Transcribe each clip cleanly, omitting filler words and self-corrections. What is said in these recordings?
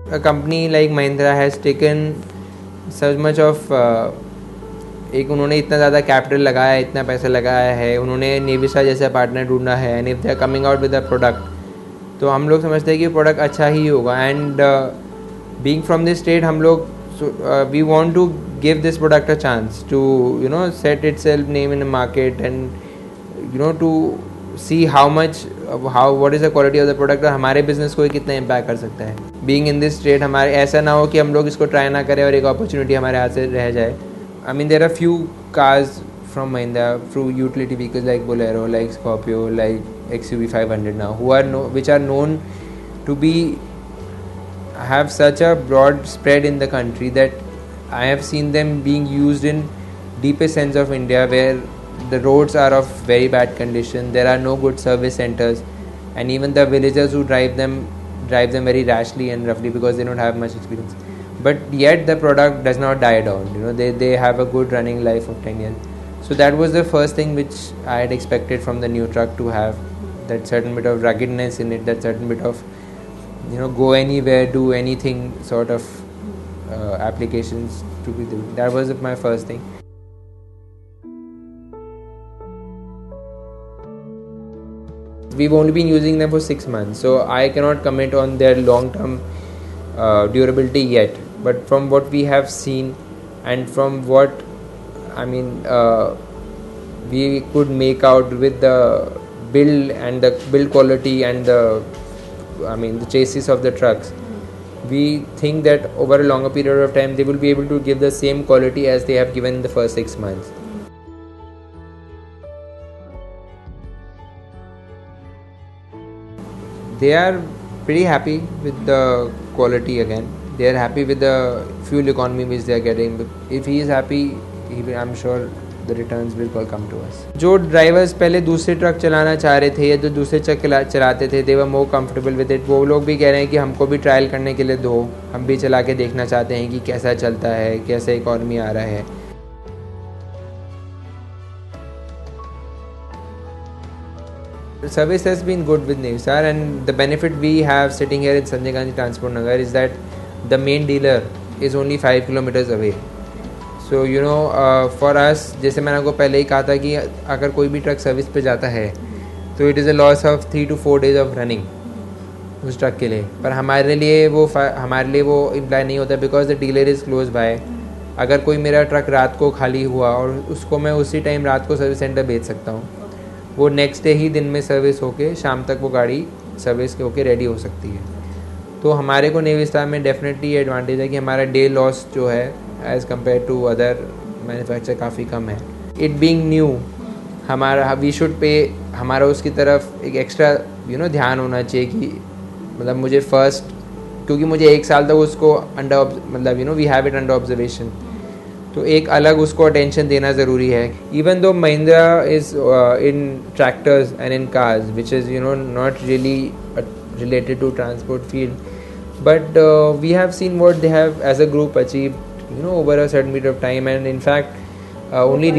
A company like Mahindra has taken so much of एक उन्होंने इतना ज़्यादा कैपिटल लगाया है, इतना पैसा लगाया है, उन्होंने नेविस्टार जैसा पार्टनर ढूंढा है, and if they are coming out with a product तो हम लोग समझते हैं कि प्रोडक्ट अच्छा ही होगा. And being from this state हम लोग we want to give this product a chance to set itself name in the market and to see what is the quality of the product और हमारे business को कितना impact कर सकता है. Being in this state हमारे ऐसा ना हो कि हम लोग इसको ट्राई ना करें और एक अपॉर्चुनिटी हमारे हाथ से रह जाए. I mean there are few cars from Mahindra through utility vehicles like Bolero, like Scorpio, like XUV 500 now which are known to be have such a broad spread in the country that I have seen them being used in deepest sense of India where the roads are of very bad condition, there are no good service centers, and even the villagers who drive them very rashly and roughly because they don't have much experience. But yet the product does not die down. They have a good running life of 10 years. So that was the first thing which I had expected from the new truck, to have that certain bit of ruggedness in it, that certain bit of go anywhere, do anything sort of applications to be doing. That was my first thing. We've only been using them for 6 months, so I cannot comment on their long-term durability yet. But from what we have seen and from what we could make out with the build and the build quality and the chassis of the trucks, we think that over a longer period of time they will be able to give the same quality as they have given in the first 6 months. They are pretty happy with the quality again. They are happy with the fuel economy which they are getting. If he is happy, I'm sure the returns will all come to us. जो drivers पहले दूसरे truck चलाना चाह रहे थे या जो दूसरे ट्रक चलाते थे, they were more comfortable with it. वो लोग भी कह रहे हैं कि हमको भी ट्रायल करने के लिए दो, हम भी चला के देखना चाहते हैं कि कैसा चलता है, कैसा इकॉनमी आ रहा है. The service has been good with Navistar, and the benefit we have sitting here in Sanjay Gandhi Transport Nagar is that the main dealer is only 5 kilometers away. So for us, जैसे मैंने आपको पहले ही कहा था कि अगर कोई भी ट्रक सर्विस पे जाता है तो it is a loss of 3 to 4 days of running उस ट्रक के लिए. पर हमारे लिए वो इम्प्लाई नहीं होता because the dealer is close by. अगर कोई मेरा ट्रक रात को खाली हुआ और उसको मैं उसी टाइम रात को सर्विस सेंटर भेज सकता हूँ, वो नेक्स्ट डे ही दिन में सर्विस होके शाम तक वो गाड़ी सर्विस होके रेडी हो सकती है. तो हमारे को नेविस्टार में डेफिनेटली ये एडवांटेज है कि हमारा डे लॉस जो है as compare to other manufacture काफ़ी कम है. It being new we should pay हमारा उसकी तरफ एक एक्स्ट्रा ध्यान होना चाहिए कि मतलब मुझे फर्स्ट, क्योंकि मुझे 1 साल तक उसको we have it under observation, तो एक अलग उसको अटेंशन देना ज़रूरी है. Even though Mahindra is in tractors and in cars which is not really related to transport field, but we have seen what they have as a group achieved over a certain period of time. And in fact only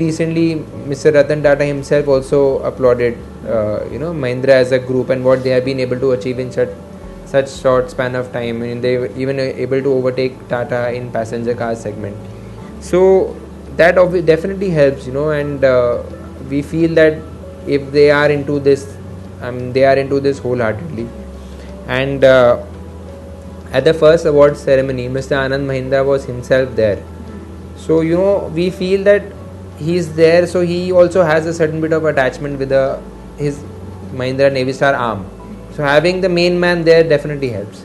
recently Mr. Ratan Tata himself also applauded Mahindra as a group and what they have been able to achieve in such short span of time. I mean, they were even able to overtake Tata in passenger car segment. So that definitely helps, and we feel that if they are into this, they are into this wholeheartedly. And at the first award ceremony, Mr. Anand Mahindra was himself there. So we feel that he is there, so he also has a certain bit of attachment with his Mahindra Navistar arm. So having the main man there definitely helps.